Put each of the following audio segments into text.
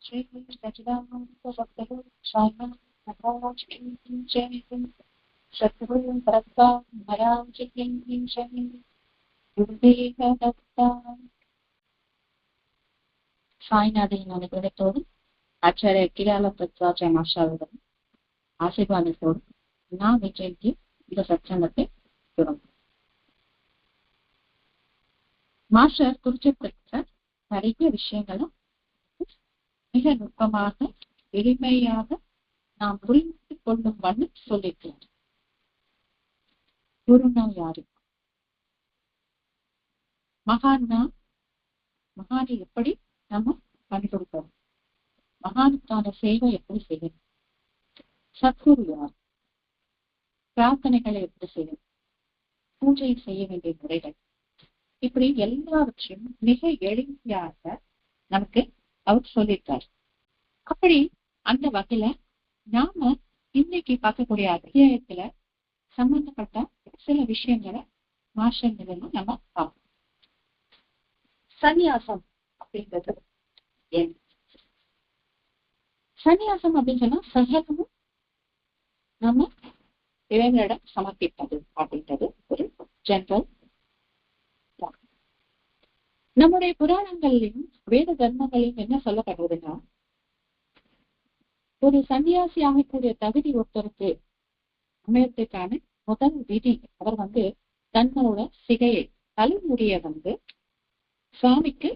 Shri Sachidananda Bhakti Swami Maharaj Ki Jai. Satguru Bhakta Maharaj Ki Jai. Gurudeva Datta. சாய்நாதையின் அனுகிரகத்தோடு ஆச்சாரிய கிரியால தத்வாச்சாரிய மாஷாவுடன் ஆசீர்வாதத்தோடு நான் விஜய்க்கு இந்த சத்சங்கத்தை தொடங்கும். மாஸ்டர் குறிப்பிட்ட நிறைய விஷயங்களும் மிக நுட்பமாக எளிமையாக நாம் புரிந்து கொள்ளும் வண்ணம் சொல்லியிருக்கிறார். குருனா யாரு? மகான்னா மகானை எப்படி நம்ம கண்டுபிடிப்போம்? மகானுக்கான சேவை எப்படி செய்யணும்? சத்குரு யார்? பிரார்த்தனைகளை எப்படி செய்யணும்? பூஜை செய்ய வேண்டிய முறைகள், இப்படி எல்லாவற்றையும் மிக எளிமையாக நமக்கு அவர் சொல்லியிருக்காரு. அப்படி அந்த வகையில நாம இன்னைக்கு பார்க்கக்கூடிய அத்தியாயத்துல சம்பந்தப்பட்ட சில விஷயங்களை மாற்றங்கள் நம்ம பார்ப்போம். சந்நியாசம் அப்படின்றது என்ன? சந்நியாசம் அப்படின்னு சொன்னா சகலமும் நம்ம இளைஞரிடம் சமர்ப்பிப்பது அப்படின்றது ஒரு ஜெனரல். நம்முடைய புராணங்கள்லையும் வேத தர்மங்களையும் என்ன சொல்லப்படுறதுன்னா, ஒரு சன்னியாசி ஆகக்கூடிய தகுதி ஒருத்தருக்கு அமையத்துக்கான முதல் விதி, அவர் தன்னோட சிகையை தலைமுடிய சுவாமிக்கு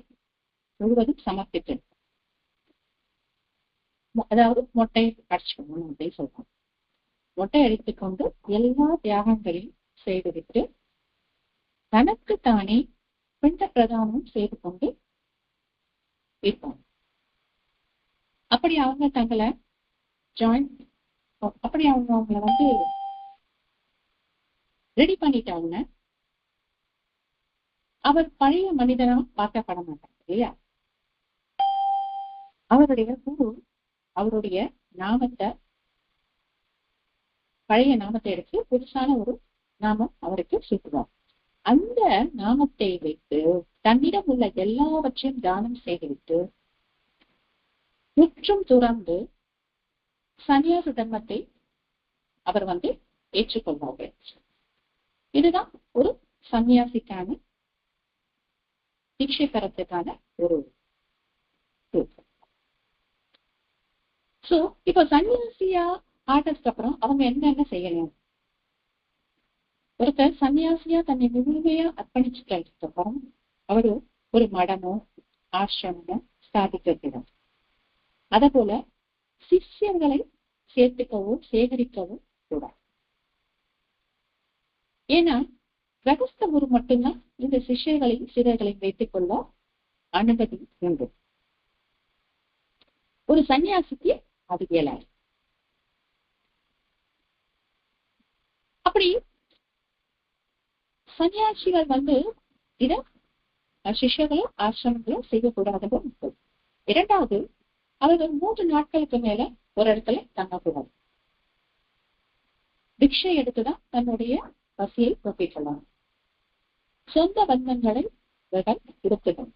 முழுவதும் சமர்ப்பித்து, அதாவது மொட்டை அடிச்சுக்கணும் அப்படின்னு சொல்றாங்க. மொட்டை அடித்துக்கொண்டு எல்லா தியாகங்களையும் செய்துவிட்டு தனக்கு தானே பிண்ட பிரதானம் செய்து கொண்டு இருப்பாங்க. அப்படி அவங்க தங்களை அப்படி அவங்களை ரெடி பண்ணிட்டாங்க. அவர் பழைய மனிதனா பார்க்கப்பட மாட்டாங்க இல்லையா? அவருடைய குரு அவருடைய நாமத்தை, பழைய நாமத்தை எடுத்து புதுசான ஒரு நாமம் அவருக்கு சூட்டுவார். அந்த நாமத்தை வைத்து தன்னிடம் உள்ள எல்லாவற்றையும் தானம் செய்துவிட்டு முற்றும் துறந்து சன்னியாச தர்மத்தை அவர் ஏற்றுக்கொள்வார்கள். இதுதான் ஒரு சன்னியாசிக்கான தீட்சை பெறத்துக்கான ஒரு. சோ இப்ப சன்னியாசியா ஆனதுக்கு அப்புறம் அவங்க என்னென்ன செய்யணும்? ஒருத்தர் சன்னியாசியா தன்னை முழுமையா அர்ப்பணிச்சுட்டதுக்கு அப்புறம் அவரு ஒரு மடமோ ஆசிரமமோ ஸ்தாபிக்கிறார். அதே போல சிஷ்யர்களை சேர்த்துக்கவோ சேகரிக்கவோ கூடாது. ஏன்னா கிரகஸ்த குரு மட்டும்தான் இந்த சிஷ்யர்களையும் சிறர்களையும் வைத்துக் கொள்ள அனுமதி உண்டு. ஒரு சன்னியாசிக்கு அது இயலாது. அப்படி சன்னியாசிகள் இத சிஷ்யர்களும் ஆசிரமங்களும் செய்யக்கூடாது. இரண்டாவது, அவர்கள் 3 நாட்களுக்கு மேல ஒரு இடத்துல தங்கக்கூடாது. பிக்ஷை எடுத்துதான் தன்னுடைய பசியை போக்கிக்கலாம். சொந்த பந்தங்களை இவர்கள் இருக்கணும்.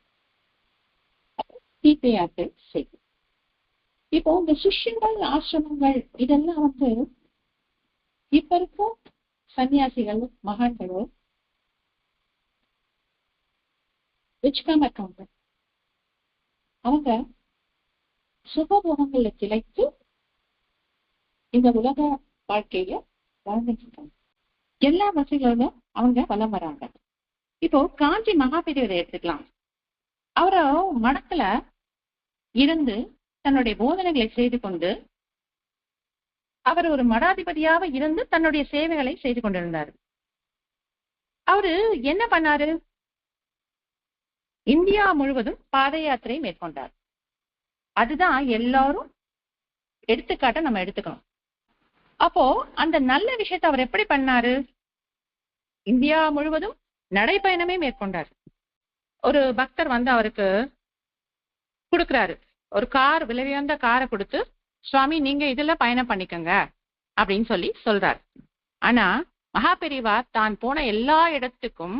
தீர்த்தயாத்திரை செய்யும். இப்போ இந்த சிஷ்யங்கள் ஆசிரமங்கள் இதெல்லாம் இப்ப இருக்கும் சன்னியாசிகளும் மகான்களும் ரிச்காம இருக்காங்க. அவங்க சுகபோகங்கள்ல திளைத்து இந்த உலக வாழ்க்கையில வாழ்ந்துட்டு இருக்காங்க. எல்லா வசதிகளும் அவங்க வலம் வராங்க. இப்போ காஞ்சி மகாபெரியவரை எடுத்துக்கலாம். அவரை மடத்துல இருந்து தன்னுடைய போதனைகளை செய்து கொண்டு அவர் ஒரு மடாதிபதியாக இருந்து தன்னுடைய சேவைகளை செய்து கொண்டிருந்தார். அவரு என்ன பண்ணாரு? இந்தியா முழுவதும் பாத யாத்திரை மேற்கொண்டார். அதுதான் எல்லாரும் எடுத்துக்காட்ட நம்ம எடுத்துக்கணும். அப்போ அந்த நல்ல விஷயத்தை அவர் எப்படி பண்ணாரு? இந்தியா முழுவதும் நடைப்பயணமே மேற்கொண்டார். ஒரு பக்தர் அவருக்கு கொடுக்குறாரு, ஒரு கார், விலை உயர்ந்த காரை கொடுத்து, சுவாமி நீங்க இதுல பயணம் பண்ணிக்கங்க அப்படின்னு சொல்றாரு. ஆனா மகாபெரிவா தான் போன எல்லா இடத்துக்கும்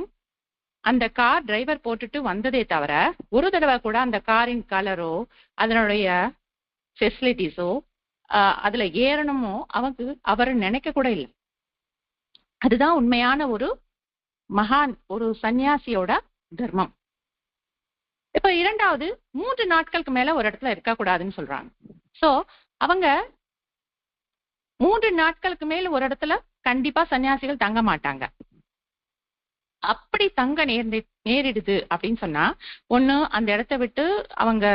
அந்த கார் டிரைவர் போட்டுட்டு வந்ததே தவிர ஒரு தடவை கூட அந்த காரின் கலரோ அதனுடைய ஃபெசிலிட்டிஸோ அதுல ஏறணுமோ அவர் நினைக்க கூட இல்லை. அதுதான் உண்மையான ஒரு மகான், ஒரு சன்னியாசியோட தர்மம். இப்ப இரண்டாவது, 3 நாட்களுக்கு மேல ஒரு இடத்துல இருக்கக்கூடாதுன்னு சொல்றாங்க. சோ அவங்க 3 நாட்களுக்கு மேல ஒரு இடத்துல கண்டிப்பா சன்னியாசிகள் தங்க மாட்டாங்க. அப்படி தங்க நேரிடுது அப்படின்னு சொன்னா, ஒண்ணு அந்த இடத்த விட்டு அவங்க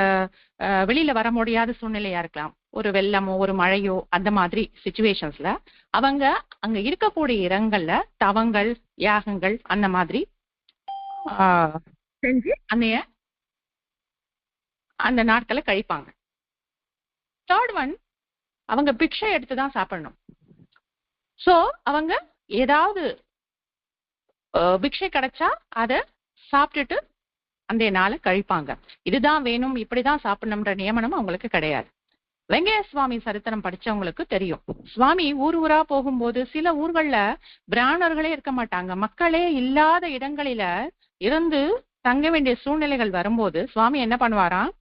வெளியில வர முடியாத சூழ்நிலையா இருக்கலாம். ஒரு வெள்ளமோ ஒரு மழையோ அந்த மாதிரி சிச்சுவேஷன்ஸ்ல அவங்க அங்க இருக்கக்கூடிய இடங்கள்ல தவங்கள், யாகங்கள் அந்த மாதிரி செஞ்சு அந்த நாட்களை கழிப்பாங்க. தேர்ட் ஒன், அவங்க பிக்ஷை எடுத்துதான் சாப்பிடணும். சோ அவங்க ஏதாவது பிக்ஷை கிடைச்சா அதை சாப்பிட்டுட்டு அந்த நாளை கழிப்பாங்க. இதுதான் வேணும், இப்படிதான் சாப்பிடணும்ன்ற நியமனம் அவங்களுக்கு கிடையாது. வெங்கைய சுவாமி சரித்திரம் படிச்சவங்களுக்கு தெரியும். சுவாமி ஊர் ஊரா போகும்போது சில ஊர்கள்ல பிராமணர்களே இருக்க மாட்டாங்க. மக்களே இல்லாத இடங்களில இருந்து தங்க வேண்டிய சூழ்நிலைகள் வரும்போது சுவாமி என்ன பண்ணுவாராம்,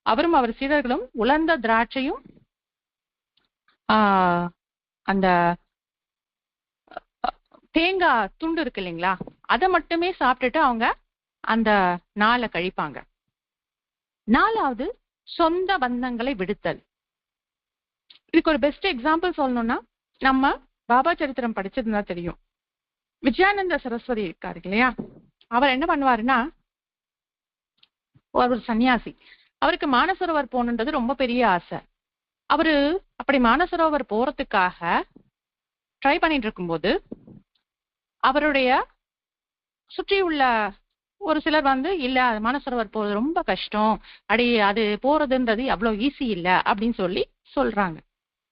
அவரும் அவர் சீடர்களும் உலர்ந்த திராட்சையும் அந்த தேங்காய் துண்டு இருக்கு இல்லைங்களா, அதை மட்டுமே சாப்பிட்டுட்டு அவங்க அந்த நாளை கழிப்பாங்க. 4வது, சொந்த பந்தங்களை விடுத்தல். இதுக்கு ஒரு பெஸ்ட் எக்ஸாம்பிள் சொல்லணும்னா, நம்ம பாபா சரித்திரம் படிச்சிருந்தா தெரியும். விஜயானந்த சரஸ்வதி இருக்காரு இல்லையா, அவர் என்ன பண்ணுவாருன்னா, ஒரு சன்னியாசி, அவருக்கு மானசரோவர் போகணுன்றது ரொம்ப பெரிய ஆசை. அவரு அப்படி மானசரோவர் போறதுக்காக ட்ரை பண்ணிட்டு இருக்கும்போது அவருடைய சுற்றி உள்ள ஒரு சிலர் இல்ல, மானசரோவர் போறது ரொம்ப கஷ்டம், அது போறதுன்றது அவ்வளவு ஈஸி இல்ல அப்படின்னு சொல்றாங்க.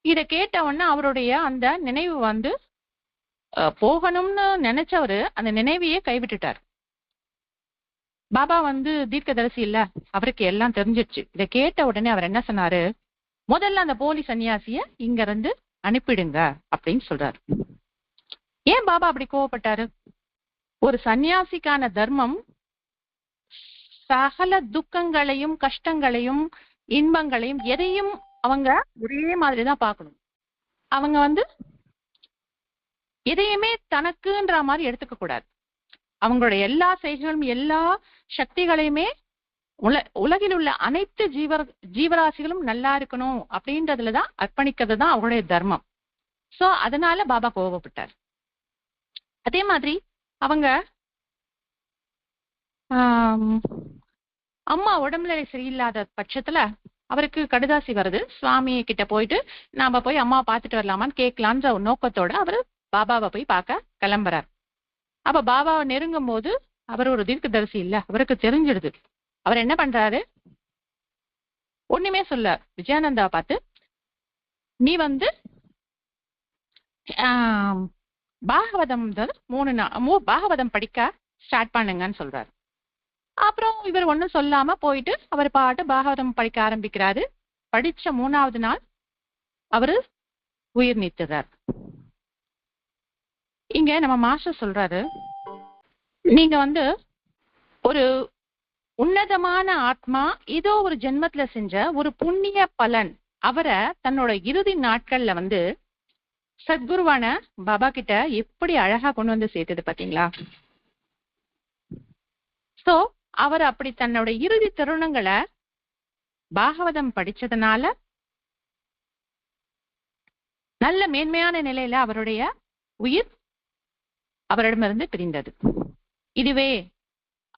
இத கேட்ட உடனே அவருடைய அந்த நினைவு போகணும்னு நினைச்சவரு அந்த நினைவையே கைவிட்டுட்டார். பாபா தீர்க்கதரிசி இல்ல, அவருக்கு எல்லாம் தெரிஞ்சிடுச்சு. இதை கேட்ட உடனே அவர் என்ன சொன்னாரு, முதல்ல அந்த போலி சன்னியாசிய இங்க இருந்து அனுப்பிடுங்க அப்படின்னு சொல்றாரு. ஏன் பாபா அப்படி கோவப்பட்டாரு? ஒரு சன்னியாசிக்கான தர்மம் சகல துக்கங்களையும் கஷ்டங்களையும் இன்பங்களையும் எதையும் அவங்க ஒரே மாதிரிதான் பார்க்கணும். அவங்க எதையுமே தனக்குன்ற மாதிரி எடுத்துக்க கூடாது. அவங்களுடைய எல்லா செய்களும் எல்லா சக்திகளையுமே உலகில் உள்ள அனைத்து ஜீவராசிகளும் நல்லா இருக்கணும் அப்படின்றதுலதான் அர்ப்பணிக்கிறது தான் அவங்களுடைய தர்மம். சோ அதனால பாபா கோபப்பட்டார். அதே மாதிரி அவங்க அம்மா உடம்புல சரியில்லாத பட்சத்துல அவருக்கு கடுதாசி வருது, சுவாமி கிட்ட போயிட்டு நாம போய் அம்மா பார்த்துட்டு வரலாமான்னு கேட்கலான்ற ஒரு நோக்கத்தோட அவரு பாபாவை போய் பார்க்க கிளம்புறார். அப்ப பாபாவை நெருங்கும் போது அவர் ஒரு தீர்க்கதரிசி இல்ல, அவருக்கு தெரிஞ்சிடுது. அவர் என்ன பண்றாரு, ஒண்ணுமே சொல்ல விஜயானந்தாவை பார்த்து, நீ பாகவதம் பாகவதம் படிக்க ஸ்டார்ட் பண்ணுங்கன்னு சொல்றாரு. அப்புறம் இவர் ஒன்னும் சொல்லாம போயிட்டு அவர் பாட்டு பாகவதம் படிக்க ஆரம்பிக்கிறாரு. படிச்ச 3வது நாள் அவரு உயிர் நீத்துறார். இங்க நம்ம மாஸ்டர் சொல்றாரு, நீங்க ஒரு உன்னதமான ஆத்மா ஏதோ ஒரு ஜென்மத்துல செஞ்ச ஒரு புண்ணிய பலன் அவரை தன்னோட இறுதி நாட்கள்ல சத்குருவான பாபா கிட்ட எப்படி அழகா கொண்டு சேர்த்தது பாத்தீங்களா? சோ அவர் அப்படி தன்னோட இறுதி தருணங்களை பாகவதம் படிச்சதுனால நல்ல மேன்மையான நிலையில அவருடைய உயிர் அவரிடமிருந்து பிரிந்தது. இதுவே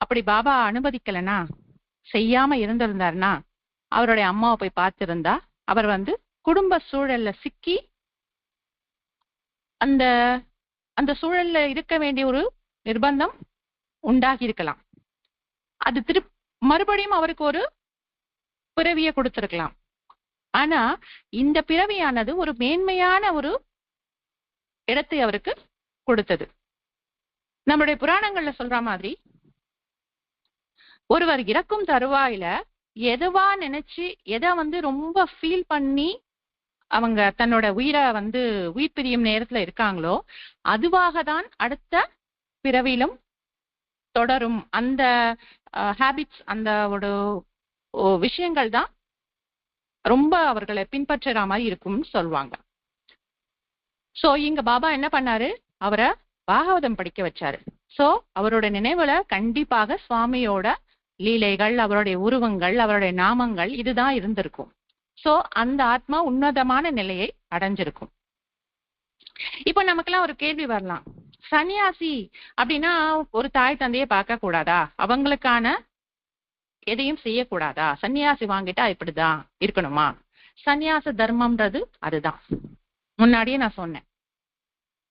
அப்படி பாபா அனுமதிக்கலனா, செய்யாம இருந்திருந்தாருன்னா, அவருடைய அம்மாவை போய் பார்த்திருந்தா அவர் குடும்ப சூழல்ல சிக்கி அந்த அந்த சூழல்ல இருக்க வேண்டிய ஒரு நிர்பந்தம் உண்டாகி இருக்கலாம். அது மறுபடியும் அவருக்கு ஒரு பிறவியை கொடுத்திருக்கலாம். ஆனா இந்த பிறவியானது ஒரு மேன்மையான ஒரு இடத்தை அவருக்கு கொடுத்தது. நம்முடைய புராணங்கள்ல சொல்ற மாதிரி ஒருவர் இறக்கும் தருவாயில எதுவா நினைச்சு எதை ரொம்ப ஃபீல் பண்ணி அவங்க தன்னோட உயிரை உயிர் பிரியும் நேரத்துல இருக்காங்களோ அதுவாக தான் அடுத்த பிறவிலும் தொடரும். அந்த ஹேபிட்ஸ், அந்த ஒரு விஷயங்கள் தான் ரொம்ப அவர்களை பின்பற்றுற மாதிரி இருக்கும்னு சொல்லுவாங்க. சோ இங்க பாபா என்ன பண்ணாரு, அவரை பாகவதம் படிக்க வச்சாரு. சோ அவரோட நினைவுல கண்டிப்பாக சுவாமியோட லீலைகள், அவருடைய உருவங்கள், அவருடைய நாமங்கள் இதுதான் இருந்திருக்கும். சோ அந்த ஆத்மா உன்னதமான நிலையை அடைஞ்சிருக்கும். இப்ப நமக்கெல்லாம் ஒரு கேள்வி வரலாம், சன்னியாசி அப்படின்னா ஒரு தாய் தந்தையை பார்க்க கூடாதா, அவங்களுக்கான எதையும் செய்யக்கூடாதா, சன்னியாசி வாங்கிட்டா இப்படிதான் இருக்கணுமா? சன்னியாச தர்மம்ன்றது அதுதான், முன்னாடியே நான் சொன்னேன்.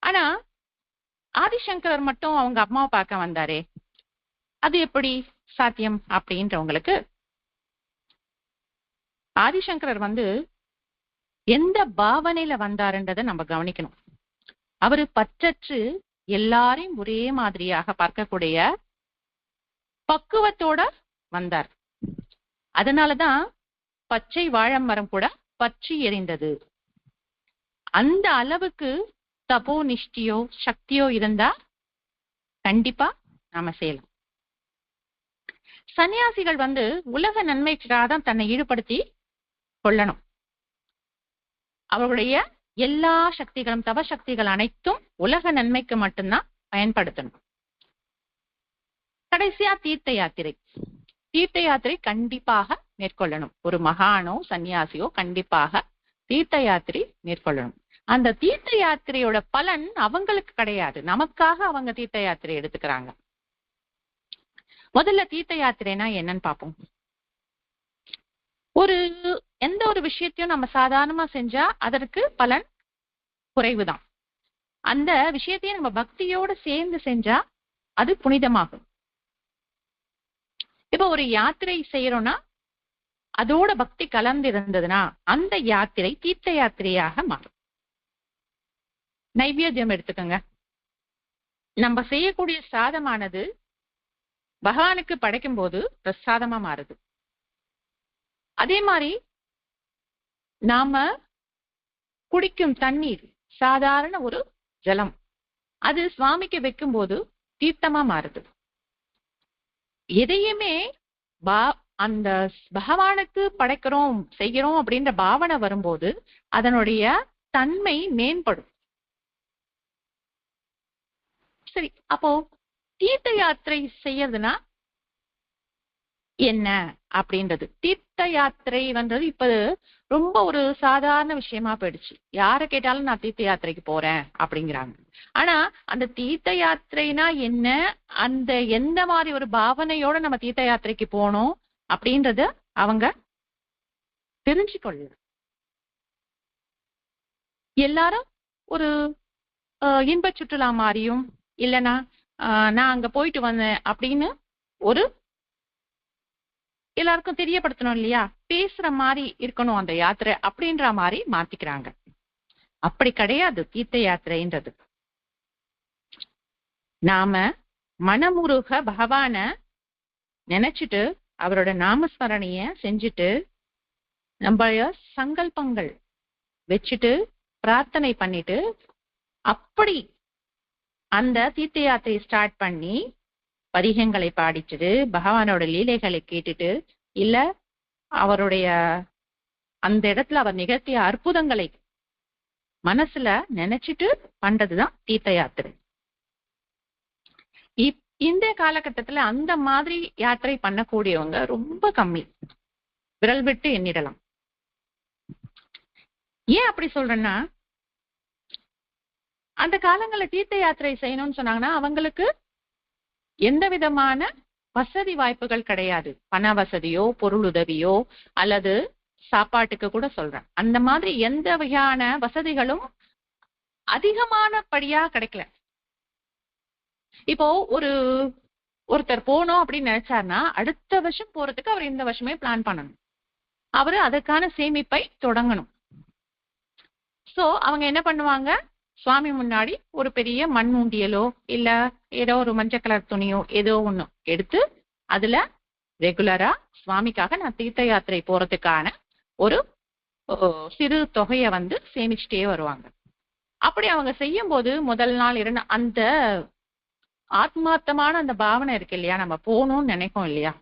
ஆனா ஆதிசங்கரர் மட்டும் அவங்க அம்மாவை பார்க்க வந்தாரே, அது எப்படி சாத்தியம் அப்படின்றவங்களுக்கு, ஆதிசங்கரர் எந்த பாவனையில வந்தாருன்றதை நம்ம கவனிக்கணும். அவரு பற்றற்று எல்லாரையும் ஒரே மாதிரியாக பார்க்கக்கூடிய பக்குவத்தோட வந்தார். அதனாலதான் பச்சை வாழை மரம் கூட பற்றி எரிந்தது. அந்த அளவுக்கு தபோ நிஷ்டியோ சக்தியோ இருந்தா கண்டிப்பா நாம செய்யலாம். சன்னியாசிகள் உலக நன்மைக்காக தான் தன்னை ஈடுபடுத்தி கொள்ளணும். அவருடைய எல்லா சக்திகளும், தவ சக்திகள் அனைத்தும் உலக நன்மைக்கு மட்டும்தான் பயன்படுத்தணும். கடைசியா தீர்த்த யாத்திரை. தீர்த்த யாத்திரை கண்டிப்பாக மேற்கொள்ளணும். ஒரு மகானோ சன்னியாசியோ கண்டிப்பாக தீர்த்த யாத்திரை மேற்கொள்ளணும். அந்த தீர்த்த யாத்திரையோட பலன் அவங்களுக்கு கிடையாது, நமக்காக அவங்க தீர்த்த யாத்திரை எடுத்துக்கிறாங்க. முதல்ல தீர்த்த யாத்திரைனா என்னன்னு பார்ப்போம். எந்த ஒரு விஷயத்தையும் நம்ம சாதாரணமா செஞ்சா அதற்கு பலன் குறைவுதான். அந்த விஷயத்தையும் நம்ம பக்தியோட சேர்ந்து செஞ்சா அது புனிதமாகும். இப்ப ஒரு யாத்திரை செய்யறோம்னா அதோட பக்தி கலந்து இருந்ததுன்னா அந்த யாத்திரை தீர்த்த யாத்திரையாக மாறும். நைவேத்தியம் எடுத்துக்கோங்க. நம்ம செய்யக்கூடிய சாதமானது பகவானுக்கு படைக்கும் போது பிரசாதமா மாறுது. அதே மாதிரி நாம குடிக்கும் தண்ணீர் சாதாரண ஒரு ஜலம், அது சுவாமிக்கு வைக்கும் போது தீர்த்தமா மாறுது. எதையுமே அந்த பகவானுக்கு படைக்கிறோம் செய்கிறோம் அப்படின்ற பாவனை வரும்போது அதனுடைய தன்மை மேம்படும். சரி, அப்போ தீர்த்த யாத்திரை செய்யறதுன்னா என்ன அப்படின்றது. தீர்த்த யாத்திரை இப்ப ரொம்ப ஒரு சாதாரண விஷயமா போயிடுச்சு. யாரை கேட்டாலும் நான் தீர்த்த யாத்திரைக்கு போறேன் அப்படிங்கிறாங்க. ஆனா அந்த தீர்த்த யாத்திரைனா என்ன, அந்த எந்த மாதிரி ஒரு பாவனையோட நம்ம தீர்த்த யாத்திரைக்கு போனோம் அப்படின்றத அவங்க தெரிஞ்சுக்கொள்ள. எல்லாரும் ஒரு இன்ப சுற்றுலா மாதிரியும் இல்லைன்னா நான் அங்க போயிட்டு வந்தேன் அப்படின்னு ஒரு எல்லாருக்கும் தெரியப்படுத்தணும் இல்லையா, பேசுற மாதிரி இருக்கணும் அந்த யாத்திரை அப்படின்ற மாதிரி மாத்திக்கிறாங்க. அப்படி கிடையாது தீர்த்த யாத்திரைன்றது. நாம மனமுருக பகவான நினைச்சிட்டு அவரோட நாமஸ்மரணைய செஞ்சுட்டு நம்ம சங்கல்பங்கள் வச்சுட்டு பிரார்த்தனை பண்ணிட்டு அப்படி அந்த தீர்த்த யாத்திரை ஸ்டார்ட் பண்ணி பதிகங்களை பாடிச்சுட்டு பகவானோட லீலைகளை கேட்டுட்டு இல்ல அவருடைய அந்த இடத்துல அவர் நிகழ்த்திய அற்புதங்களை மனசுல நினைச்சிட்டு பண்றதுதான் தீர்த்த யாத்திரை. இந்த காலகட்டத்துல அந்த மாதிரி யாத்திரை பண்ணக்கூடியவங்க ரொம்ப கம்மி, விரல் விட்டு எண்ணிடலாம். ஏன் அப்படி சொல்றேன்னா, அந்த காலங்கள்ல தீர்த்த யாத்திரை செய்யணும்னு சொன்னாங்கன்னா அவங்களுக்கு எந்த விதமான வசதி வாய்ப்புகள் கிடையாது. பண வசதியோ பொருள் உதவியோ அல்லது சாப்பாட்டுக்கு கூட சொல்றேன், அந்த மாதிரி எந்த வகையான வசதிகளும் அதிகமான படியா கிடைக்கல. இப்போ ஒருத்தர் போனோம் அப்படின்னு நினைச்சாருன்னா அடுத்த வருஷம் போறதுக்கு அவர் இந்த வருஷமே பிளான் பண்ணணும். அவரு அதற்கான சேமிப்பை தொடங்கணும். சோ அவங்க என்ன பண்ணுவாங்க, சுவாமி முன்னாடி ஒரு பெரிய மண் உண்டியலோ இல்ல ஏதோ ஒரு மஞ்சள் கலர் துணியோ ஏதோ ஒண்ணு எடுத்து அதுல ரெகுலரா சுவாமிக்காக நான் தீர்த்த யாத்திரை போறதுக்கான ஒரு சிறு தொகையை சேமிச்சுட்டே வருவாங்க. அப்படி அவங்க செய்யும் போது முதல் நாள் அந்த ஆத்மார்த்தமான அந்த பாவனை இருக்கு இல்லையா, நம்ம போகணும்னு நினைப்போம் இல்லையா,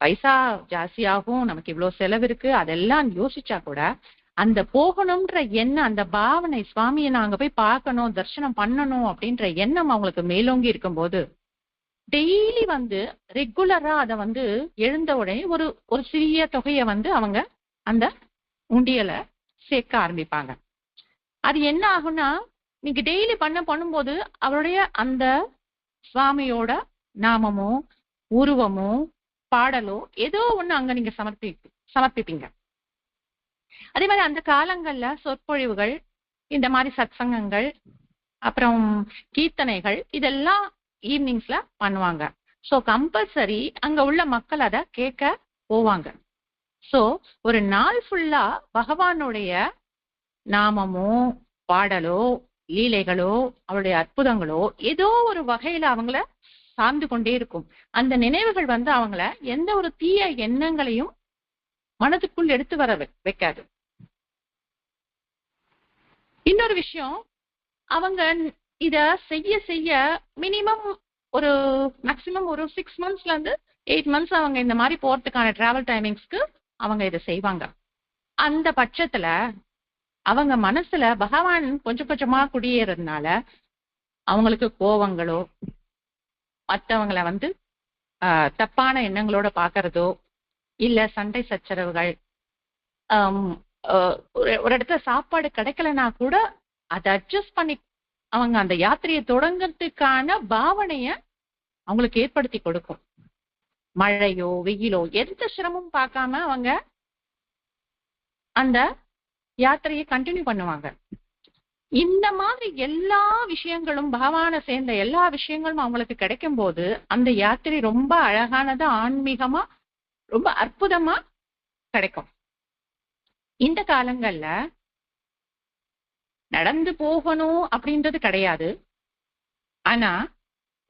பைசா ஜாஸ்தியாகும், நமக்கு இவ்வளவு செலவு இருக்கு, அதெல்லாம் யோசிச்சா கூட அந்த போகணும்ன்ற எண்ணம், அந்த பாவனை, சுவாமியை நாங்க போய் பார்க்கணும், தரிசனம் பண்ணணும் அப்படின்ற எண்ணம் அவங்களுக்கு மேலோங்கி இருக்கும்போது டெய்லி ரெகுலரா அதை எழுந்த உடனே ஒரு ஒரு சிறிய தொகையை அவங்க அந்த உண்டியலை சேர்க்க ஆரம்பிப்பாங்க. அது என்ன ஆகும்னா, நீங்க டெய்லி பண்ணும்போது அவருடைய அந்த சுவாமியோட நாமமோ உருவமோ பாடலோ ஏதோ ஒண்ணு அங்க நீங்க சமர்ப்பிப்பீங்க. அதே மாதிரி அந்த காலங்கள்ல சொற்பொழிவுகள், இந்த மாதிரி சத்சங்கங்கள், அப்புறம் கீர்த்தனைகள், இதெல்லாம் ஈவினிங்ஸ்ல பண்ணுவாங்க. சோ கம்பல்சரி அங்க உள்ள மக்கள் அதை கேட்க போவாங்க. சோ ஒரு நாள் ஃபுல்லா பகவானுடைய நாமமோ பாடலோ லீலைகளோ அவருடைய அற்புதங்களோ ஏதோ ஒரு வகையில அவங்கள சார்ந்து கொண்டே இருக்கும். அந்த நினைவுகள் அவங்கள எந்த ஒரு தீய எண்ணங்களையும் மனதுக்குள் எடுத்து வர வைக்காது. இன்னொரு விஷயம், அவங்க இத செய்ய செய்ய மினிமம் ஒரு மேக்சிமம் ஒரு 6 monthsல இருந்து 8 months அவங்க இந்த மாதிரி போறதுக்கான டிராவல் டைமிங்ஸ்க்கு அவங்க இதை செய்வாங்க. அந்த பட்சத்துல அவங்க மனசுல பகவான் கொஞ்சம் கொஞ்சமா குடியேறதுனால அவங்களுக்கு கோவங்களோ மற்றவங்களை தப்பான எண்ணங்களோட பாக்குறதோ இல்ல சண்டை சச்சரவுகள், ஒரு இடத்துல சாப்பாடு கிடைக்கலன்னா கூட அதை அட்ஜஸ்ட் பண்ணி அவங்க அந்த யாத்திரையை தொடங்கிறதுக்கான பாவனைய அவங்களுக்கு ஏற்படுத்தி கொடுக்கும். மழையோ வெயிலோ எந்த சிரமமும் பார்க்காம அவங்க அந்த யாத்திரையை கண்டினியூ பண்ணுவாங்க. இந்த மாதிரி எல்லா விஷயங்களும் பகவானை சேர்ந்த எல்லா விஷயங்களும் அவங்களுக்கு கிடைக்கும் போது அந்த யாத்திரை ரொம்ப அழகானதா, ஆன்மீகமா, ரொம்ப அற்புதமா கிடைக்கும். இந்த காலங்கள்ல நடந்து போகணும் அப்படின்றது கிடையாது. ஆனா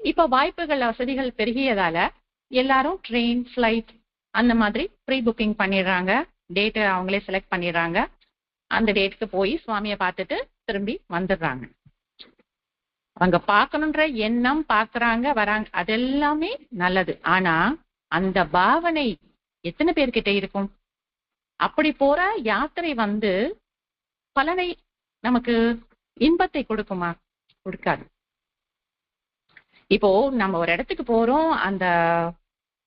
இப்ப வாய்ப்புகள் வசதிகள் பெருகியதால எல்லாரும் ட்ரெயின், ஃபிளைட் அந்த மாதிரி ப்ரீ புக்கிங் பண்ணிடுறாங்க. டேட்டை அவங்களே செலக்ட் பண்ணிடுறாங்க. அந்த டேட்டுக்கு போய் சுவாமியை பார்த்துட்டு திரும்பி வந்துடுறாங்க. அவங்க பார்க்கணுன்ற எண்ணம், பார்க்கறாங்க, வராங்க, அதெல்லாமே நல்லது. ஆனா அந்த பாவனை எத்தனை பேர்கிட்ட இருக்கும்? அப்படி போற யாத்திரை பலனை நமக்கு இன்பத்தை கொடுக்குமா? கொடுக்காது. இப்போ நம்ம ஒரு இடத்துக்கு போறோம், அந்த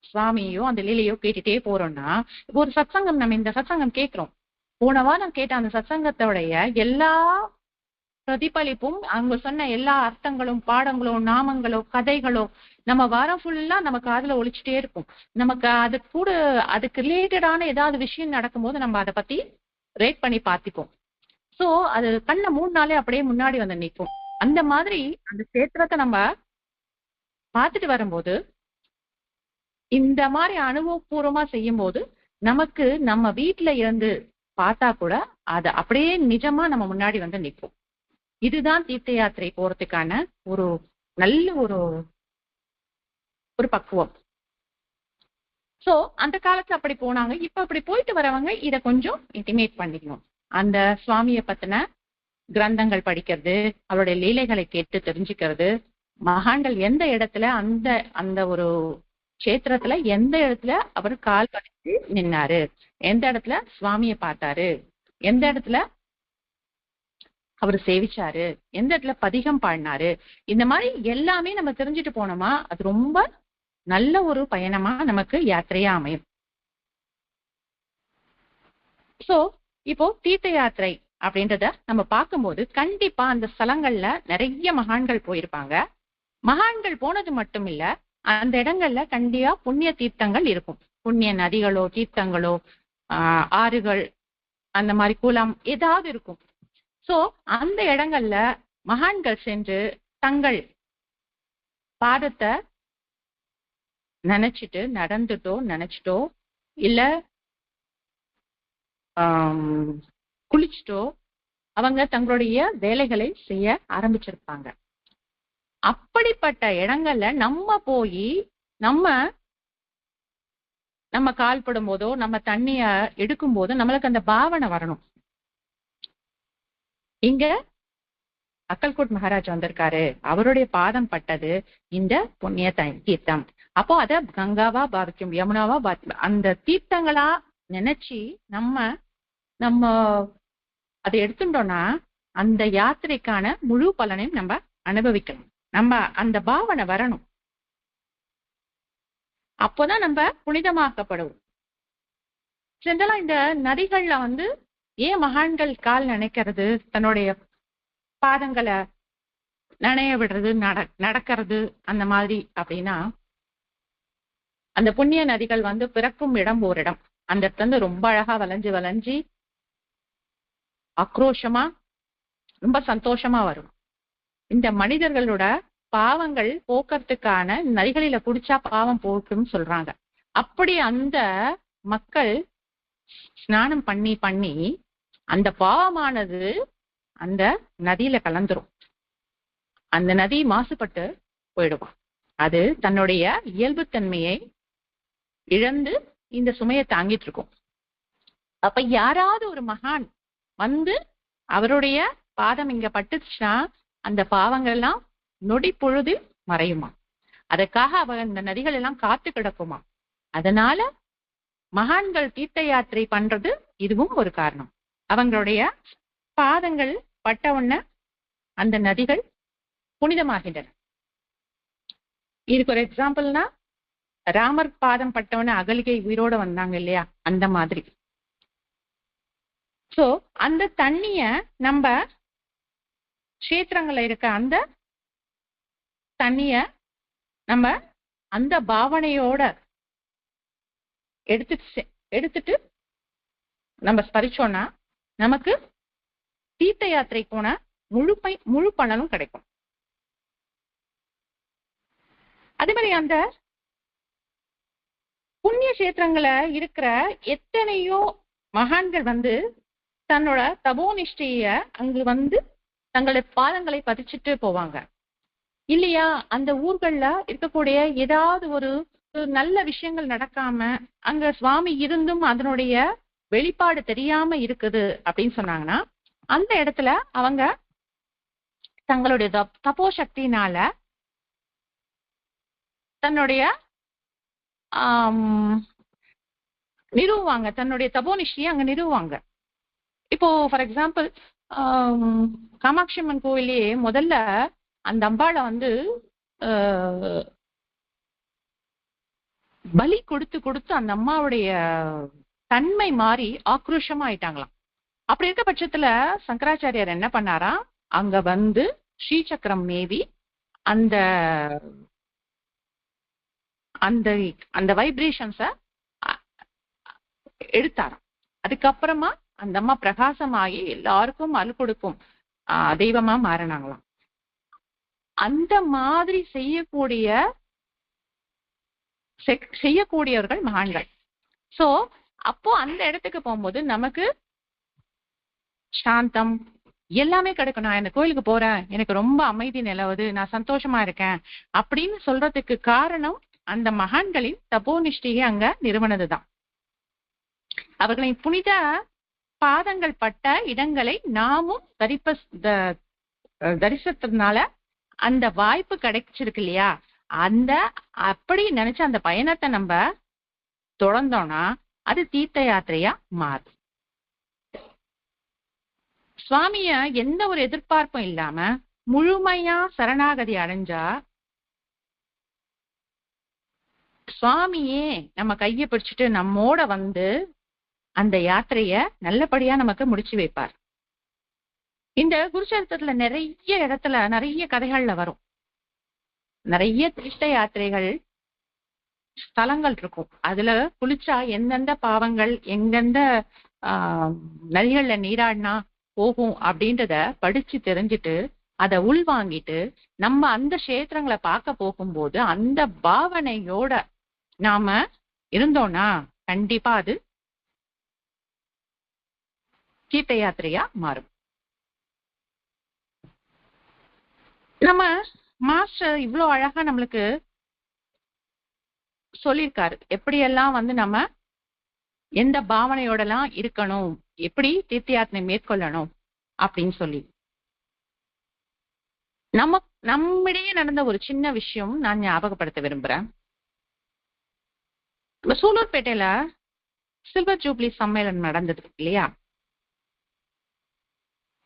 சுவாமியோ அந்த லீலையோ கேட்டுட்டே போறோம்னா, இப்போ ஒரு சத்சங்கம், நம்ம இந்த சத்சங்கம் கேட்கிறோம். போன வாரம் கேட்ட அந்த சத்சங்கத்தோடைய எல்லா பிரதிபலிப்பும், அவங்க சொன்ன எல்லா அர்த்தங்களும், பாடங்களோ, நாமங்களோ, கதைகளோ நம்ம வாரம் ஃபுல்லா நம்ம காதுல ஒழிச்சுட்டே இருக்கும். நமக்கு அது கூட அதுக்கு ரிலேட்டடான ஏதாவது விஷயம் நடக்கும்போது நம்ம அதை பத்தி ரேட் பண்ணி பார்த்திப்போம். சோ அது கண்ணை 3 நாளே அப்படியே முன்னாடி நிற்கும். அந்த மாதிரி அந்த சேத்திரத்தை நம்ம பார்த்துட்டு வரும்போது, இந்த மாதிரி அனுபவபூர்வமா செய்யும் போது நமக்கு நம்ம வீட்டுல இருந்து பார்த்தா கூட அது அப்படியே நிஜமா நம்ம முன்னாடி நிற்கும். இதுதான் தீர்த்த யாத்திரை போறதுக்கான ஒரு நல்ல ஒரு பக்குவம். சோ அந்த காலத்துல அப்படி போனாங்க. இப்ப அப்படி போயிட்டு வரவங்க இத கொஞ்சம் இன்டிமேட் பண்ணிக்கணும். அந்த சுவாமியை பத்தின கிரந்தங்கள் படிக்கிறது, அவருடைய லீலைகளை கேட்டு தெரிஞ்சுக்கிறது, மகான்கள் எந்த இடத்துல அந்த அந்த ஒரு கஷேத்திரத்துல எந்த இடத்துல அவர் கால் பதிச்சு நின்னாரு, எந்த இடத்துல சுவாமியை பார்த்தாரு, எந்த இடத்துல அவர் சேவிச்சாரு, எந்த இடத்துல பதிகம் பாடினாரு, இந்த மாதிரி எல்லாமே நம்ம தெரிஞ்சுட்டு போனோமா அது ரொம்ப நல்ல ஒரு பயணமா நமக்கு யாத்திரையா அமையும். சோ இப்போ தீர்த்த யாத்திரை அப்படின்றத நம்ம பார்க்கும்போது கண்டிப்பா அந்த ஸ்தலங்கள்ல நிறைய மகான்கள் போயிருப்பாங்க. மகான்கள் போனது மட்டும் இல்ல, அந்த இடங்கள்ல கண்டிப்பா புண்ணிய தீர்த்தங்கள் இருக்கும். புண்ணிய நதிகளோ தீர்த்தங்களோ ஆறுகள், அந்த மாதிரி குளம் ஏதாவது இருக்கும். சோ அந்த இடங்கள்ல மகான்கள் சென்று தங்கள் பாதத்தை நினைச்சிட்டு நினைச்சிட்டோ இல்ல குளிச்சுட்டோ அவங்க தங்களுடைய வேலைகளை செய்ய ஆரம்பிச்சிருப்பாங்க. அப்படிப்பட்ட இடங்கள்ல நம்ம போய் நம்ம கால்படும் போதோ நம்ம தண்ணிய எடுக்கும் போதோ நம்மளுக்கு அந்த பாவனை வரணும். இங்க அக்கல்கோட் மகாராஜ் வந்திருக்காரு, அவருடைய பாதம் பட்டது இந்த புண்ணிய தீர்த்தம். அப்போ அத கங்காவா பாவிக்கும், யமுனாவா பாவிக்கும். அந்த தீர்த்தங்களா நினைச்சு நம்ம அதை எடுத்துட்டோம்னா அந்த யாத்திரைக்கான முழு பலனையும் நம்ம அனுபவிக்கணும். நம்ம அந்த பாவனை வரணும். அப்போதான் நம்ம புனிதமாக்கப்படுவோம். ஜெனரலா இந்த நதிகள்ல ஏன் மகான்கள் கால் நினைக்கிறது, தன்னுடைய பாதங்களை நனைய விடுறது, நடக்கிறது அந்த மாதிரி அப்படின்னா, அந்த புண்ணிய நதிகள் பிறக்கும் இடம் ஓரிடம். அந்த இடத்துல ரொம்ப அழகா வளைஞ்சு ஆக்ரோஷமா ரொம்ப சந்தோஷமா வரும். இந்த மனிதர்களோட பாவங்கள் போக்குறதுக்கான நதிகளில குடிச்சா பாவம் போக்குன்னு சொல்றாங்க. அப்படி அந்த மக்கள் ஸ்நானம் பண்ணி அந்த பாவமானது அந்த நதியில கலந்துரும். அந்த நதி மாசுபட்டு போயிடுவான். அது தன்னுடைய இயல்புத்தன்மையை இழந்து இந்த சுமையை தாங்கிட்டு இருக்கும். அப்ப யாராவது ஒரு மகான் அவருடைய பாதம் இங்க பட்டுச்சுன்னா அந்த பாவங்கள் எல்லாம் நொடி பொழுது மறையுமா. அதுக்காக அந்த நதிகள் எல்லாம் காத்து கிடக்குமா. அதனால மகான்கள் தீர்த்த யாத்திரை பண்றது இதுவும் ஒரு காரணம். அவங்களுடைய பாதங்கள் பட்டவுடனே அந்த நதிகள் புனிதமாகின்றன. இதுக்கு ஒரு எக்ஸாம்பிள்னா, ராமர் பாதம் பட்டவன அகலிகை உயிரோட வந்தாங்க இல்லையா, அந்த மாதிரி. சோ அந்த தண்ணிய நம்ம கஷேத்திரங்கள்ல இருக்க அந்த தண்ணிய நம்ம அந்த பாவனையோட எடுத்துட்டு நம்ம ஸ்பரிச்சோம்னா நமக்கு தீர்த்த யாத்திரை போன முழு பலனும் கிடைக்கும். அதே மாதிரி அந்த புண்ணிய கஷேத்திரங்கள இருக்கிற எத்தனையோ மகான்கள் தன்னோட தபோனிஷ்டைய அங்கு தங்களுடைய பாதங்களை பதிச்சுட்டு போவாங்க இல்லையா. அந்த ஊர்கள்ல இருக்கக்கூடிய ஏதாவது ஒரு நல்ல விஷயங்கள் நடக்காம அங்க சுவாமி இருந்தும் அதனுடைய வெளிப்பாடு தெரியாம இருக்குது அப்படின்னு சொன்னாங்கன்னா, அந்த இடத்துல அவங்க தங்களுடைய தபோ சக்தினால தன்னுடைய நிறுவுவாங்க, தன்னுடைய தபோனிஷ்டியை அங்க நிறுவுவாங்க. இப்போ ஃபார் எக்ஸாம்பிள் காமாட்சி அம்மன் கோயிலே முதல்ல அந்த அம்பாளை பலி கொடுத்து அந்த அம்மாவுடைய தன்மை மாறி ஆக்ரோஷமா ஆயிட்டாங்களாம். அப்படி இருக்க பட்சத்துல சங்கராச்சாரியார் என்ன பண்ணாரா, அங்க ஸ்ரீசக்கரம் மேவி அந்த அந்த அந்த வைப்ரேஷன்ஸ எடுத்தாராம். அதுக்கப்புறமா அந்த அம்மா பிரகாசமாகி எல்லாருக்கும் அருள் கொடுக்கும் தெய்வமா மாறினாங்களாம். அந்த மாதிரி செய்யக்கூடியவர்கள் மகான்கள். சோ அப்போ அந்த இடத்துக்கு போகும்போது நமக்கு சாந்தம் எல்லாமே கிடைக்கும். நான் இந்த கோயிலுக்கு போறேன், எனக்கு ரொம்ப அமைதி நிலவுது, நான் சந்தோஷமா இருக்கேன் அப்படின்னு சொல்றதுக்கு காரணம் அந்த மகான்களின் தபோனிஷ்டியை அங்க நிறுவனதுதான். அவர்களின் புனித பாதங்கள் பட்ட இடங்களை நாமும் தரிசனத்தினால அந்த வாய்ப்பு கிடைச்சிருக்கு இல்லையா, அந்த அப்படி நினைச்ச அந்த பயணத்தை நம்ம தொடர்ந்தோம்னா அது தீர்த்த யாத்திரையா மாறும். சுவாமிய எந்த ஒரு எதிர்பார்ப்பும் இல்லாம முழுமையா சரணாகதி அடைஞ்சா சுவாமியே நம்ம கைய பிடிச்சிட்டு நம்மோட அந்த யாத்திரைய நல்லபடியா நமக்கு முடிச்சு வைப்பார். இந்த குருச்சரித்திரத்துல நிறைய இடத்துல நிறைய கதைகள்ல வரும். நிறைய தீர்த்த யாத்திரைகள் ஸ்தலங்கள் இருக்கும். அதுல குளிச்சா எந்தெந்த பாவங்கள் எந்தெந்த நதிகள்ல நீராடினா போகும் அப்படின்றத படிச்சு தெரிஞ்சுட்டு அதை உள்வாங்கிட்டு நம்ம அந்த கஷேத்திரங்களை பார்க்க போகும்போது அந்த பாவனையோட நாம இருந்தோம்னா கண்டிப்பா அது தீர்த்த யாத்திரையா மாறும். நம்ம மாஸ்டர் இவ்வளவு அழகா நம்மளுக்கு சொல்லியிருக்காரு எப்படியெல்லாம் நம்ம எந்த பாவனையோட எல்லாம் இருக்கணும், எப்படி தீர்த்த யாத்திரை மேற்கொள்ளணும் அப்படின்னு சொல்லி. நம்மிடையே நடந்த ஒரு சின்ன விஷயம் நான் ஞாபகப்படுத்த விரும்புறேன். சூலூர்பேட்டையில சில்வர் ஜூப்ளி சம்மேளனம் நடந்தது இல்லையா?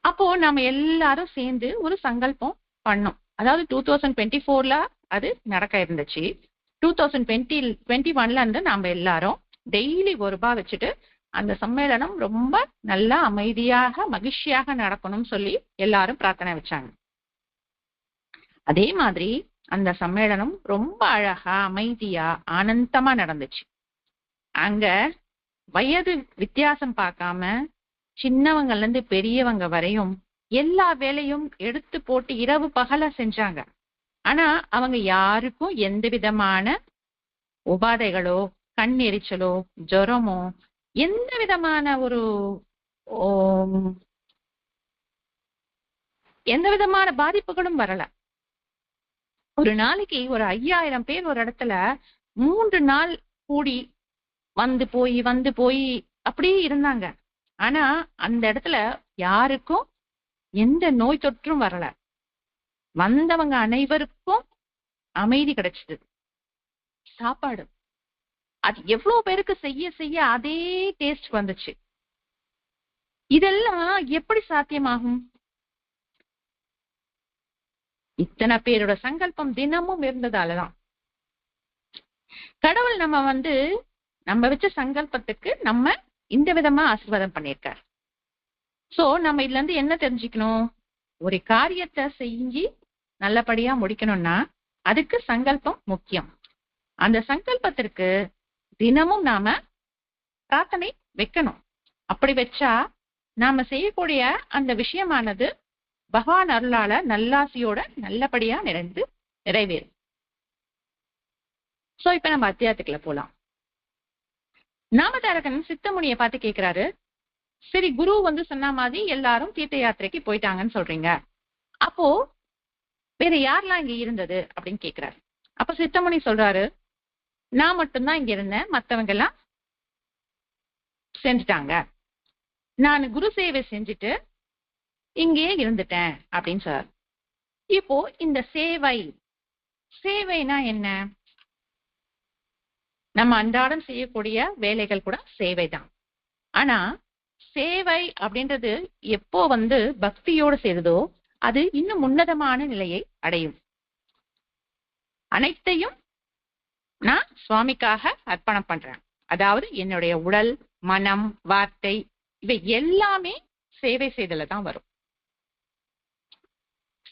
அப்போ நம்ம எல்லாரும் சேர்ந்து ஒரு சங்கல்பம் பண்ணோம். அதாவது 2024ல அது நடக்க இருந்துச்சு. 2021ல இருந்து நாம எல்லாரும் டெய்லி ₹1 வச்சுட்டு அந்த சம்மேளனம் ரொம்ப நல்லா அமைதியாக மகிழ்ச்சியாக நடக்கணும்னு சொல்லி எல்லாரும் பிரார்த்தனை வச்சாங்க. அதே மாதிரி அந்த சம்மேளனம் ரொம்ப அழகா அமைதியா ஆனந்தமா நடந்துச்சு. அங்க வயது வித்தியாசம் பார்க்காம சின்னவங்கல இருந்து பெரியவங்க வரையும் எல்லா வேலையும் எடுத்து போட்டு இரவு பகலா செஞ்சாங்க. ஆனா அவங்க யாருக்கும் எந்த விதமான உபாதைகளோ கண் எரிச்சலோ ஜுரமோ எந்த விதமான எந்த விதமான பாதிப்புகளும் வரல. ஒரு நாளைக்கு ஒரு 5000 பேர் ஒரு இடத்துல 3 நாள் கூடி வந்து போய் அப்படியே இருந்தாங்க. ஆனா அந்த இடத்துல யாருக்கும் எந்த நோய் தொற்றும் வரல. வந்தவங்க அனைவருக்கும் அமைதி கிடைச்சது. சாப்பாடு அது எவ்வளவு பேருக்கு செய்ய செய்ய அதே டேஸ்ட் வந்துச்சு. இதெல்லாம் எப்படி சாத்தியமாகும்? இத்தனை பேரோட சங்கல்பம் தினமும் இருந்ததாலதான். கடவுள் நம்ம வச்ச சங்கல்பத்துக்கு நம்ம இந்த விதமா ஆசீர்வாதம் பண்ணியிருக்கார். சோ நம்ம இதுல இருந்து என்ன தெரிஞ்சுக்கணும்? ஒரு காரியத்தை செஞ்சு நல்லபடியா முடிக்கணும்னா அதுக்கு சங்கல்பம் முக்கியம். அந்த சங்கல்பத்திற்கு தினமும் நாம பிரார்த்தனை வைக்கணும். அப்படி வச்சா நாம செய்யக்கூடிய அந்த விஷயமானது பகவான் அருளால நல்லாசியோட நல்லபடியா நிறைவேறும். சோ இப்ப நம்ம அத்தியாயத்துக்குள்ள போலாம். நாமதாரகன் சித்தமுனியை பார்த்து கேட்கிறாரு, சரி குரு சொன்ன மாதிரி எல்லாரும் தீர்த்த யாத்திரைக்கு போயிட்டாங்கன்னு சொல்றீங்க, அப்போ வேற யாரெல்லாம் இங்க இருந்தது அப்படின்னு கேட்கிறாரு. அப்ப சித்தமுனி சொல்றாரு, நான் மட்டும்தான் இங்க இருந்தேன், மத்தவங்க எல்லாம் செஞ்சுட்டாங்க. நான் குரு சேவை செஞ்சுட்டு இங்கேயே இருந்துட்டேன் அப்படின்னு சொல்றாரு. இப்போ இந்த சேவைனா என்ன? நம்ம அன்றாடம் செய்யக்கூடிய வேலைகள் கூட சேவைதான். ஆனா சேவை அப்படின்றது எப்போ பக்தியோடு செய்ததோ அது இன்னும் உன்னதமான நிலையை அடையும். அனைத்தையும் நான் சுவாமிக்காக அர்ப்பணம் பண்றேன். அதாவது என்னுடைய உடல், மனம், வார்த்தை இவை எல்லாமே சேவை செய்தல தான் வரும்.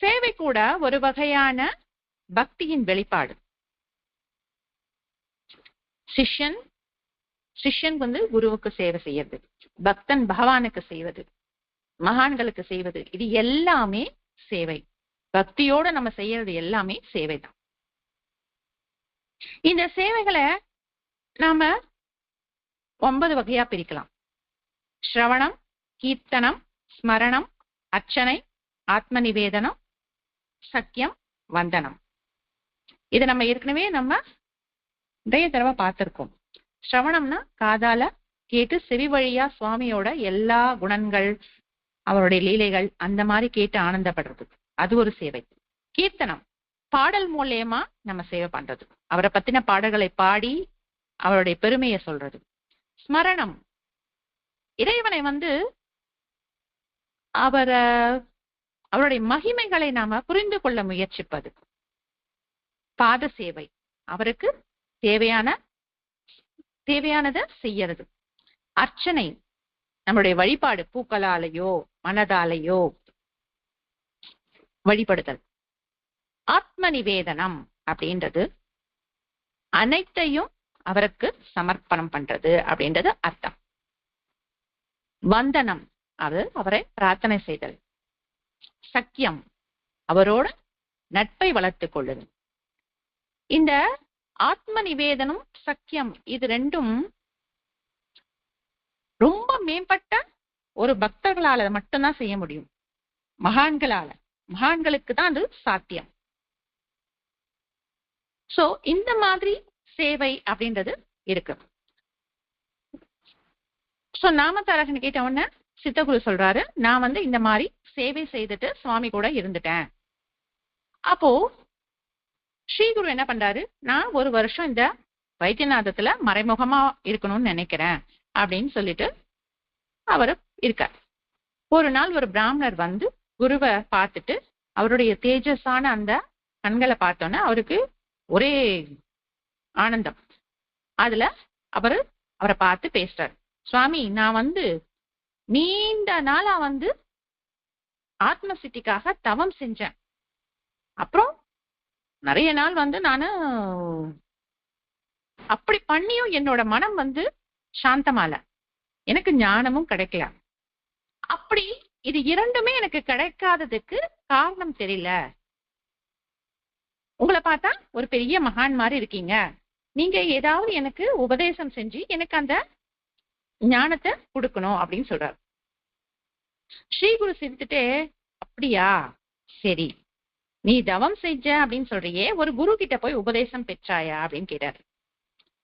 சேவை கூட ஒரு வகையான பக்தியின் வெளிப்பாடு. சிஷ்யன் குருவுக்கு சேவை செய்யறது, பக்தன் பகவானுக்கு செய்வது, மகான்களுக்கு செய்வது, இது எல்லாமே சேவை. பக்தியோட நம்ம செய்யறது எல்லாமே சேவைதான். இந்த சேவைகளை நாம 9 வகையா பிரிக்கலாம். ஸ்ரவணம், கீர்த்தனம், ஸ்மரணம், அர்ச்சனை, ஆத்ம நிவேதனம், சக்கியம், வந்தனம். இதை நம்ம ஏற்கனவே நிறைய தடவை பார்த்திருக்கோம். ஸ்ரவணம்னா காதால கேட்டு செவி வழியா சுவாமியோட எல்லா குணங்கள், அவருடைய லீலைகள் அந்த மாதிரி கேட்டு ஆனந்தப்படுறது, அது ஒரு சேவை. கீர்த்தனம் பாடல் மூலியமா நம்ம சேவை பண்றது, அவரை பத்தின பாடல்களை பாடி அவருடைய பெருமையை சொல்றது. ஸ்மரணம் இறைவனை அவருடைய மகிமைகளை நாம புரிந்து கொள்ள முயற்சிப்பது. பாத சேவை அவருக்கு தேவையானதை செய்யறது. அர்ச்சனை நம்மளுடைய வழிபாடு, பூக்களாலேயோ மனதாலேயோ வழிபடுதல். ஆத்ம நிவேதனம் அப்படின்றது அனைத்தையும் அவருக்கு சமர்ப்பணம் பண்றது அப்படின்றது அர்த்தம். வந்தனம் அது அவரை பிரார்த்தனை செய்தல். சக்கியம் அவரோட நட்பை வளர்த்துக் கொள்ளுது. இந்த ஆத்ம நிவேதனம், சக்கியம் இது ரெண்டும் ரொம்ப மேம்பட்ட ஒரு பக்தர்களால மட்டும்தான் செய்ய முடியும். மகான்களுக்கு தான் அது சாத்தியம். சோ இந்த மாதிரி சேவை அப்படின்றது இருக்கு. சோ நாமதாரகன் கேட்ட உடனே சித்தகுரு சொல்றாரு, நான் இந்த மாதிரி சேவை செய்துட்டு சுவாமி கூட இருந்துட்டேன். அப்போ ஸ்ரீகுரு என்ன பண்றாரு, நான் ஒரு வருஷம் இந்த வைத்தியநாதத்துல மறைமுகமா இருக்கணும்னு நினைக்கிறேன் அப்படின்னு சொல்லிட்டு அவரு இருக்கார். ஒரு நாள் ஒரு பிராமணர் வந்து குருவை பார்த்துட்டு அவருடைய தேஜஸான அந்த கண்களை பார்த்தோன்னே அவருக்கு ஒரே ஆனந்தம். அதுல அவரை பார்த்து பேசுறாரு, சுவாமி, நான் வந்து நீண்ட நாளா வந்து ஆத்ம சித்திக்காக தவம் செஞ்சேன். அப்புறம் நிறைய நாள் வந்து நானு அப்படி பண்ணியும் என்னோட மனம் வந்து சாந்தமால, எனக்கு ஞானமும் கிடைக்கல. அப்படி இது இரண்டுமே எனக்கு கிடைக்காததுக்கு காரணம் தெரியல. உங்களை பார்த்தா ஒரு பெரிய மகான் மாதிரி இருக்கீங்க, நீங்க ஏதாவது எனக்கு உபதேசம் செஞ்சு எனக்கு அந்த ஞானத்தை கொடுக்கணும் அப்படின்னு சொல்றாரு. ஸ்ரீகுரு சிரித்துட்டே, அப்படியா, சரி, நீ தவம் செஞ்ச அப்படின்னு சொல்றியே, ஒரு குரு கிட்ட போய் உபதேசம் பெற்றாயா அப்படின்னு கேட்டாரு.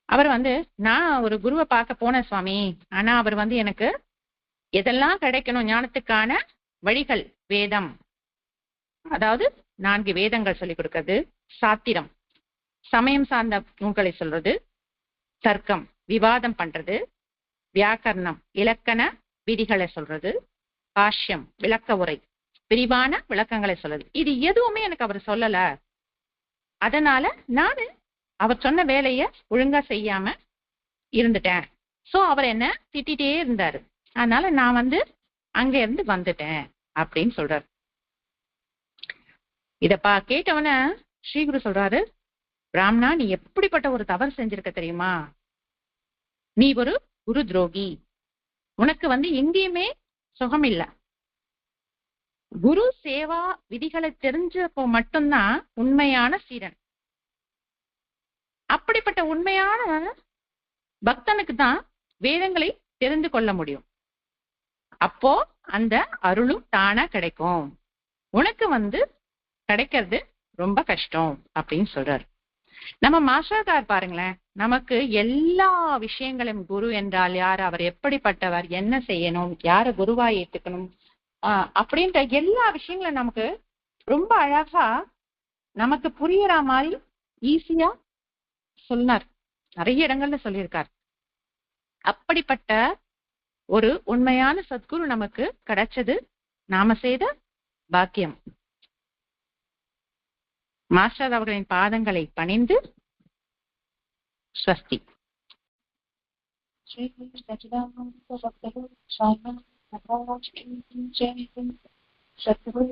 அவர் வந்து, நான் ஒரு குருவை பார்க்க போனேன் சுவாமி, ஆனா அவர் வந்து எனக்கு எதெல்லாம் கிடைக்கணும் ஞானத்துக்கான வழிகள், வேதம், அதாவது 4 வேதங்கள் சொல்லிக் கொடுக்கிறது, சாத்திரம் சமயம் சார்ந்த நூல்களை சொல்றது, தர்க்கம் விவாதம் பண்றது, வியாக்கரணம் இலக்கண விதிகளை சொல்றது, பாஷ்யம் விளக்க உரை விரிவான விளக்கங்களை சொல்றது, இது எதுவுமே எனக்கு அவர் சொல்லல. அதனால நானு அவர் சொன்ன வேலைய ஒழுங்கா செய்யாம இருந்துட்டேன். சோ அவர் என்ன திட்டிகிட்டே இருந்தாரு. அதனால நான் வந்து அங்க இருந்து வந்துட்டேன் அப்படின்னு சொல்றாரு. இதப்பா கேட்டவன ஸ்ரீகுரு சொல்றாரு, பிராமணா, நீ எப்படிப்பட்ட ஒரு தவறு செஞ்சிருக்க தெரியுமா? நீ ஒரு குரு துரோகி. உனக்கு வந்து எங்கேயுமே சுகம் இல்ல. குரு சேவா விதிகளை தெரிஞ்சப்போ மட்டும்தான் உண்மையான சீரன். அப்படிப்பட்ட உண்மையான பக்தனுக்கு தான் வேதங்களை தெரிந்து கொள்ள முடியும். அப்போ அந்த அருளும் தானா கிடைக்கும். உனக்கு வந்து கிடைக்கிறது ரொம்ப கஷ்டம் அப்படின்னு சொல்றாரு. நம்ம மாஸ்டர்கார் பாருங்களேன், நமக்கு எல்லா விஷயங்களும் குரு என்றால் யார், அவர் எப்படிப்பட்டவர், என்ன செய்யணும், யார குருவா ஏத்துக்கணும் அப்படின்ற எல்லா விஷயங்களும் நமக்கு ரொம்ப அழகா நமக்கு புரியற மாதிரி ஈஸியா சொன்னார். நிறைய இடங்கள்ல சொல்லியிருக்கார். அப்படிப்பட்ட ஒரு உண்மையான சத்குரு நமக்கு கிடைச்சது நாம செய்த பாக்கியம். மாஸ்டர் அவர்களின் பாதங்களை பணிந்து ஸ்வஸ்தி. சத்குரு